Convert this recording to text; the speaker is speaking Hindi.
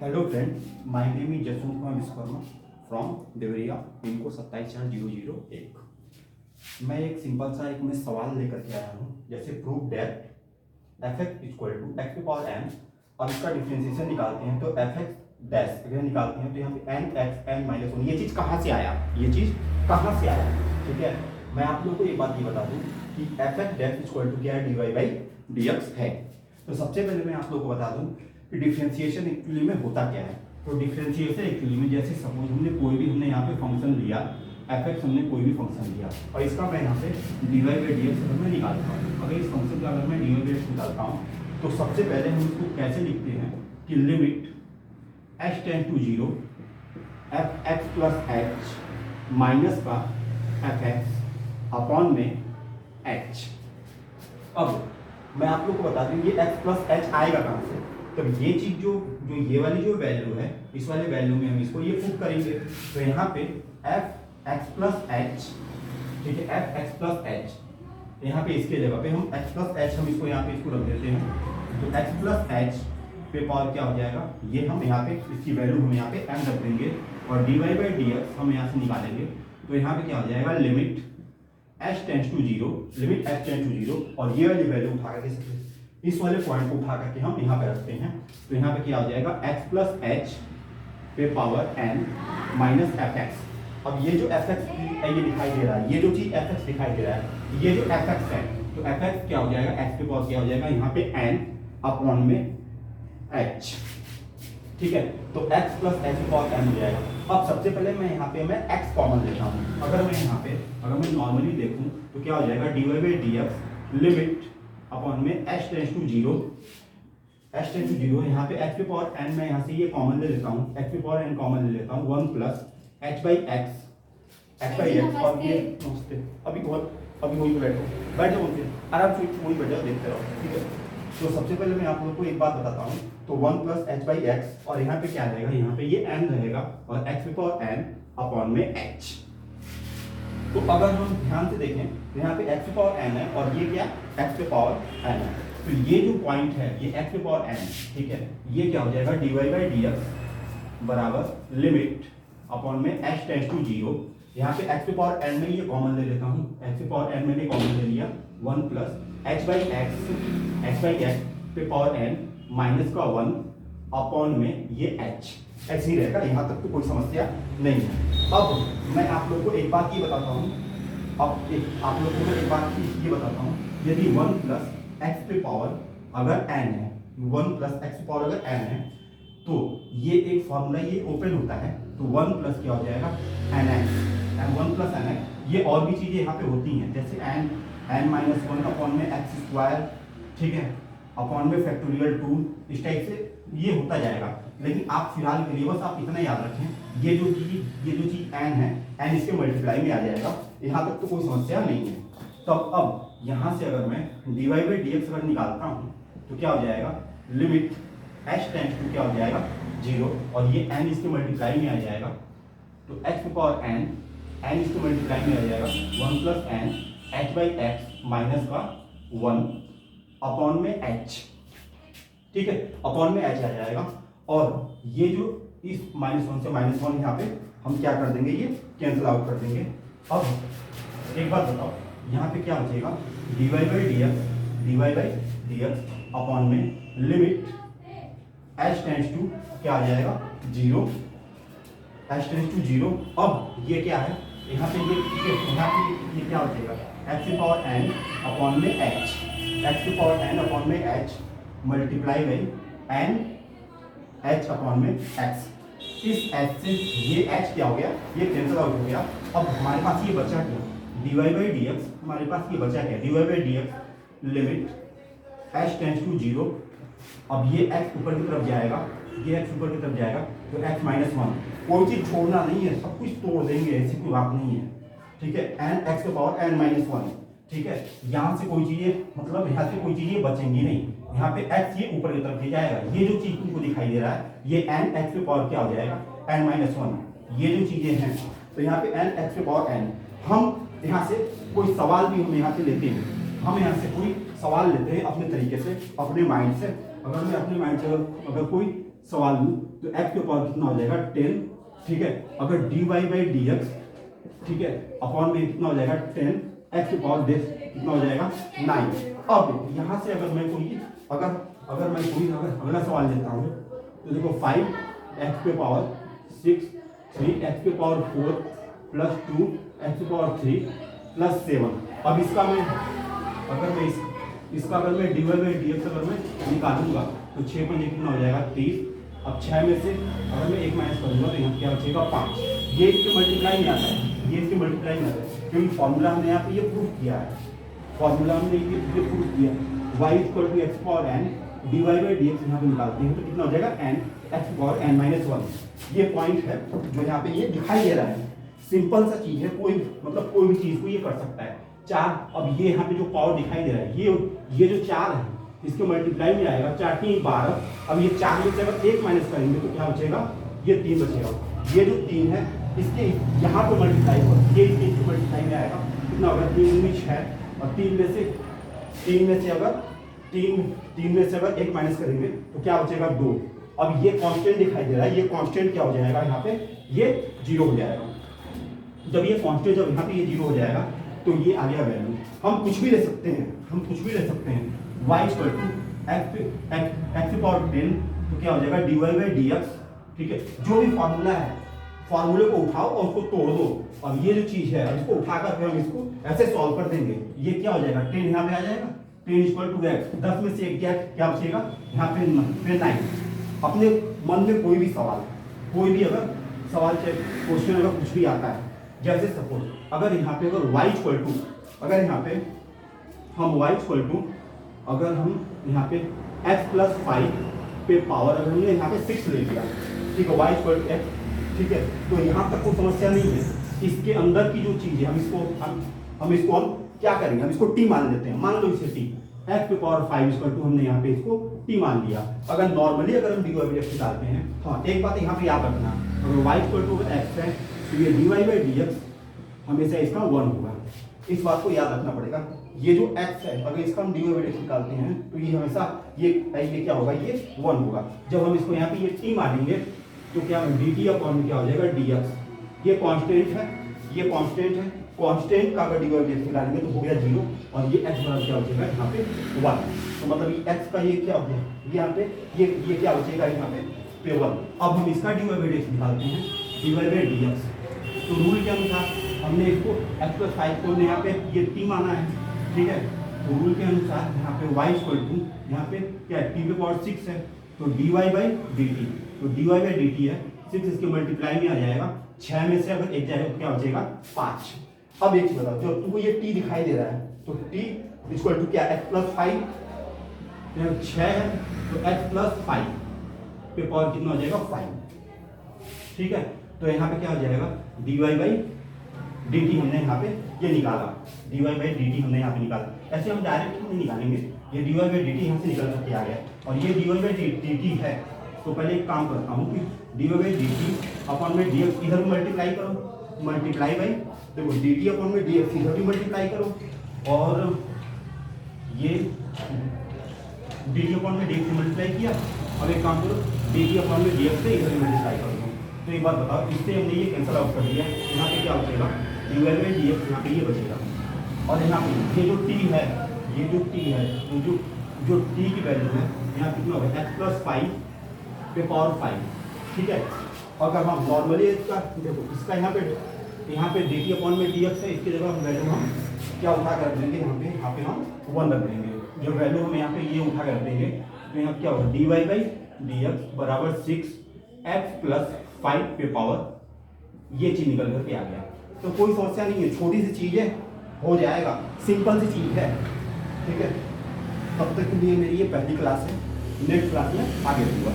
Hello friend, my name is Jaswant Kumar Vishwakarma from Deoria, pin code 274001। मैं एक सिंपल सा मैं सवाल लेकर के आया हूँ। जैसे prove that f x equal to x की पावर एन। अब इसका डिफ्रेंसिएशन निकालते हैं तो एफ एक्स डैश अगर निकालते हैं तो यहाँ पे n x n minus one. ये चीज़ कहाँ से आया, ये चीज़ कहाँ से आया? ठीक है, मैं आप लोगों को एक बात ये बता दूँ कि f x dash equal to क्या है, d Y by D x है। तो सबसे पहले मैं आप लोगों को बता दूँ कि डिफरेंशिएशन एक्चुअली में होता क्या है। तो डिफरेंशिएशन एक्चुअली में जैसे सपोज हमने यहाँ पे फंक्शन लिया एफ एक्स, हमने कोई भी फंक्शन लिया और इसका मैं यहाँ पे d Y by D x अगर मैं निकालता हूँ, अगर इस फंक्शन का अगर मैं डी वाई बाई एक्स निकालता हूँ तो सबसे पहले हम इसको कैसे लिखते हैं कि limit h tend to zero f x plus h minus का एफ एक्स अपॉन में एच। अब मैं आप लोग को बता दूं ये एक्स प्लस एच आएगा कहाँ से। तब ये चीज जो जो ये वाली जो वैल्यू है, इस वाले वैल्यू में हम इसको ये पुट करेंगे तो यहाँ पे एफ एक्स प्लस एच, ठीक है, एफ एक्स प्लस एच यहाँ पे इसके जगह पे हम एक्स प्लस एच हम इसको यहाँ पे इसको रख देते हैं। तो एक्स प्लस एच पे पावर क्या हो जाएगा, ये हम यहाँ पे इसकी वैल्यू हम यहाँ पे एन रख देंगे और d Y by D x हम यहाँ से निकालेंगे। तो यहाँ पे क्या हो जाएगा, limit h tends to zero, limit h tends to zero और ये वाली वैल्यू उठा करके इस वाले पॉइंट को उठा करके हम यहाँ पे रखते हैं। तो यहाँ पे क्या हो जाएगा, x प्लस एच पे power n minus F x. अब ये जो एफ एक्स ये दिखाई दे रहा है, ये जो चीज एफ एक्स दिखाई दे रहा है, ये जो एफ एक्स है, तो एफ एक्स क्या हो जाएगा, x पे पावर क्या हो जाएगा यहाँ पे n अपॉन में h। ठीक है, तो x प्लस एच पे पावर n हो जाएगा। अब सबसे पहले मैं यहाँ पे मैं x कॉमन लेता हूँ। अगर मैं यहाँ पे अगर मैं नॉर्मली देखूँ तो क्या हो जाएगा, D Y by D x limit upon में H tends to zero, H tends to zero यहाँ पे एक्स पे पावर एन मैं यहाँ से ये कॉमन ले लेता हूँ, एक्स पे पावर एन कॉमन ले लेता हूँ, one plus H by x और ये नमस्ते अभी वही बैठ जाओ उनसे आराम से वही बैठ जाओ, देखते रहो। ठीक है, तो सबसे पहले मैं आप लोगों को एक बात बताता हूँ। तो one plus H by x और यहाँ पे क्या रहेगा, यहाँ पे ये एन रहेगा और एक्स पे पावर एन अपॉन में एच। तो अगर हम ध्यान से देखें तो यहाँ पे x पे पावर n है और ये क्या x पे पावर n है। तो ये जो पॉइंट है ये x पे पावर n, ठीक है, ये क्या हो जाएगा, D Y by D x बराबर लिमिट अपॉन में h टेंड्स टू जीरो। यहाँ पे x पे पावर n में ये कॉमन ले लेता हूँ, x पे पावर n मैंने कॉमन ले लिया, one plus H by x पे पावर n माइनस का वन अपॉन में ये h। ऐसे ही रहेगा, यहाँ तक तो कोई समस्या नहीं है। अब मैं आप लोग को एक बात ये बताता हूँ, आप लोगों को एक बात ये बताता हूँ, यदि वन प्लस एक्स पे पावर अगर n है, वन प्लस एक्स पे पावर अगर n है तो ये एक फॉर्मूला ये ओपन होता है। तो वन प्लस क्या हो जाएगा, n x, n one plus n x. ये और भी चीज़ें यहाँ पे होती हैं जैसे एन माइनस वन अपॉन में एक्स स्क्वायर, ठीक है, अपॉन में फैक्टोरियल टू, इस टाइप से ये होता जाएगा। लेकिन आप फिलहाल के लिए बस आप इतना याद रखें, ये जो चीज n है, n इसके मल्टीप्लाई में आ जाएगा, यहाँ तक तो कोई समस्या नहीं है। तो अब यहाँ से अगर मैं d Y by D x अगर निकालता हूँ तो क्या हो जाएगा, लिमिट h टेंड्स टू क्या हो जाएगा जीरो और ये n इसके मल्टीप्लाई में आ जाएगा। तो x पे पावर n इसके मल्टीप्लाई में आ जाएगा, one plus n h by x minus का वन अपॉन में h। ठीक है, अपॉन में h आ जाएगा और ये जो इस माइनस वन से माइनस वन यहाँ पे हम क्या कर देंगे, ये कैंसिल आउट कर देंगे। अब एक बात बताओ, यहाँ पे क्या बचेगा, d Y by D x upon में लिमिट एच टेंड्स टू क्या आ जाएगा zero, H tends to zero. अब ये क्या है, यहाँ पे ये क्या बचेगा, एक्स पे पावर एन अपॉन में एच, एक्स पे पावर एन अपॉन में h multiply by n h upon में एक्स। इस एच से ये एच क्या हो गया, ये कैंसिल आउट हो गया। अब हमारे पास ये बचा क्या, d Y by D x, हमारे पास ये बचा क्या, d Y by D x limit h tends to zero. अब ये एक्स ऊपर की तरफ जाएगा, ये एक्स ऊपर की तरफ जाएगा तो एक्स माइनस वन, कोई चीज छोड़ना नहीं है, सब कुछ तोड़ देंगे, ऐसी कोई बात नहीं है। ठीक है, एन एक्स के पावर एन माइनस वन, ठीक है, यहाँ से कोई चीजें मतलब यहाँ से कोई चीजें बचेंगी नहीं, यहाँ पे x ये ऊपर की तरफ ले जाएगा। ये जो चीज तुमको दिखाई दे रहा है ये n x पे पावर क्या हो जाएगा, n माइनस वन। ये जो चीजें हैं तो यहाँ पे n x पे पावर n, हम यहाँ से कोई सवाल भी हम यहाँ से लेते हैं, हम यहाँ से कोई सवाल लेते हैं अपने तरीके से, अपने माइंड से। अगर मैं अपने माइंड से अगर कोई सवाल लूँ तो x के पावर कितना हो जाएगा 10, ठीक है। अगर dy बाई डी एक्स, ठीक है, अपॉन में कितना हो जाएगा 10, x के पावर देख कितना हो जाएगा 9। अब यहाँ से अगर मैं कोई अगला सवाल लेता हूँ तो देखो 5 x के पावर 6, 3 x के पावर 4 प्लस 2 x के पावर 3 प्लस 7। अब इसका मैं dy बाई डी एक्स अगर मैं निकालूंगा तो 6 पर कितना हो जाएगा 30। अब 6 में से अगर मैं 1 माइनस करूंगा तो यहाँ क्या बचेगा 5। ये इसके मल्टीप्लाई में आता है, क्योंकि फॉर्मूला हमने यहाँ पे ये प्रूफ किया है, y equal to x power n dy by D x यहाँ पे निकालते हैं तो कितना हो जाएगा n x power n minus 1। ये पॉइंट है जो यहाँ पे ये दिखाई दे रहा है। सिंपल सा चीज है, कोई भी चीज को ये कर सकता है। 4, अब ये यहाँ पे जो पावर दिखाई दे रहा है ये जो 4 है इसके मल्टीप्लाई में आएगा, 4 3 12। अब ये 4 में से अगर 1 माइनस करेंगे तो क्या बचेगा, ये 3 बचेगा। ये जो 3 है इसके यहाँ पे मल्टीप्लाई होगा, ये इसके मल्टीप्लाई में आएगा, कितना होगा 3 में 6, और 3 में से अगर 1 माइनस करेंगे तो क्या बचेगा 2। अब ये कांस्टेंट दिखाई दे रहा है, ये कांस्टेंट क्या हो जाएगा यहाँ पे, ये 0 हो जाएगा। जब ये कांस्टेंट जब यहाँ पे ये 0 हो जाएगा तो ये आ गया वैल्यू। हम कुछ भी ले सकते हैं, y equal to x power 10 तो क्या हो जाएगा dy बाई डी एक्स, ठीक है। जो भी फॉर्मूला है फॉर्मूले को उठाओ और उसको तोड़ दो। अब ये जो चीज है अब इसको उठाकर फिर हम इसको ऐसे सॉल्व कर देंगे। ये क्या हो जाएगा 10 यहाँ पे आ जाएगा, 10 इक्वल टू एक्स, 10 में से 1 क्या बचेगा यहाँ पे 9। अपने मन में कोई भी अगर सवाल चाहे क्वेश्चन अगर कुछ भी आता है, जैसे सपोज अगर यहाँ पे y इक्वल टू अगर यहाँ पे हम यहाँ पे x प्लस 5 पे पावर अगर हमने यहाँ पे 6 ले लिया, ठीक है, y इक्वल टू x, ठीक है, तो यहाँ तक कोई समस्या नहीं है। इसके अंदर की जो चीज है हम इसको क्या करेंगे, हम इसको t मान लेते हैं। मान लो इसे t, x पे पावर 5 इक्वल टू हमने यहाँ पे इसको t मान लिया। अगर नॉर्मली अगर हम dy बाई डी निकालते हैं, हाँ एक बात यहाँ पे याद रखना, अगर y इक्वल टू x है तो ये dy बाई डी एक्स हमेशा इसका 1 होगा। इस बात को याद रखना पड़ेगा। ये जो x है अगर इसका हम dy बाई डी एक्स निकालते हैं तो ये हमेशा ये क्या होगा, ये 1 होगा। जब हम इसको यहाँ पे ये t मानेंगे तो क्या dt अपॉन क्या हो जाएगा dx। ये कांस्टेंट है, कांस्टेंट का अगर dy बाई डी एक्स निकालेंगे तो हो गया 0, और ये x बराबर क्या हो जाएगा यहाँ पे 1। तो मतलब ये x का ये क्या हो गया, यहाँ पे ये क्या बचेगा यहाँ पे 1। अब हम इसका dy बाई डी एक्स निकालते हैं, dy बाई डी एक्स। तो रूल के अनुसार हमने इसको x प्लस 5 को यहाँ पे ये t माना है, ठीक है। तो रूल के अनुसार यहाँ पे y इक्वल टू यहाँ पे क्या है, t पे पावर 6 है तो dy बाई dt, तो dy बाई dt है 6, इसके मल्टीप्लाई में आ जाएगा। 6 में से अगर 1 जाएगा तो क्या हो जाएगा 5। अब एक चीज बताओ, जब तुमको ये t दिखाई दे रहा है तो t इक्वल टू क्या x प्लस 5, 6 है तो x प्लस 5 पे पावर कितना हो जाएगा 5, ठीक है। तो यहाँ पे क्या हो जाएगा dy बाई dt हमने यहाँ पे ये निकाला, dy बाई dt हमने यहाँ पे निकाला। ऐसे हम डायरेक्ट नहीं निकालेंगे, ये dy बाई dt यहाँ से निकल करके आ गया, और ये dy बाई dt है। तो पहले एक काम करता हूँ कि dy बाई dt अपॉन में dx इधर भी मल्टीप्लाई करो, मल्टीप्लाई बाई देखो dt अपॉन में dx इधर भी मल्टीप्लाई करो, और ये dt अपॉन में dx से मल्टीप्लाई किया। अब एक काम करो dt अपॉन में dx से इधर भी मल्टीप्लाई करो। तो एक बात बताओ, इससे हमने ये कैंसिल आउट कर दिया, यहाँ पे क्या बचेगा dy बाई dx, यहाँ पे ये बचेगा। और यहाँ पे ये जो t है, तो जो t की वैल्यू है यहाँ कितना होगा x प्लस 5 पे पावर 5, ठीक है। अगर हम नॉर्मली इसका देखो, इसका यहाँ पे dt अपॉन में dx है, इसकी जगह हम वैल्यू हम क्या उठा कर रख देंगे, यहाँ पे हम 1 रख देंगे। जो वैल्यू हम यहाँ पे ये उठा कर रख देंगे तो यहाँ क्या होगा dy बाई dx बराबर 6x प्लस 5 पे पावर, ये चीज निकल करके आ गया। तो कोई समस्या नहीं है, छोटी सी चीज है, हो जाएगा, सिंपल सी चीज है, ठीक है। तब तक के लिए मेरी ये पहली क्लास है, नेक्स्ट क्लास में आगे दूंगा।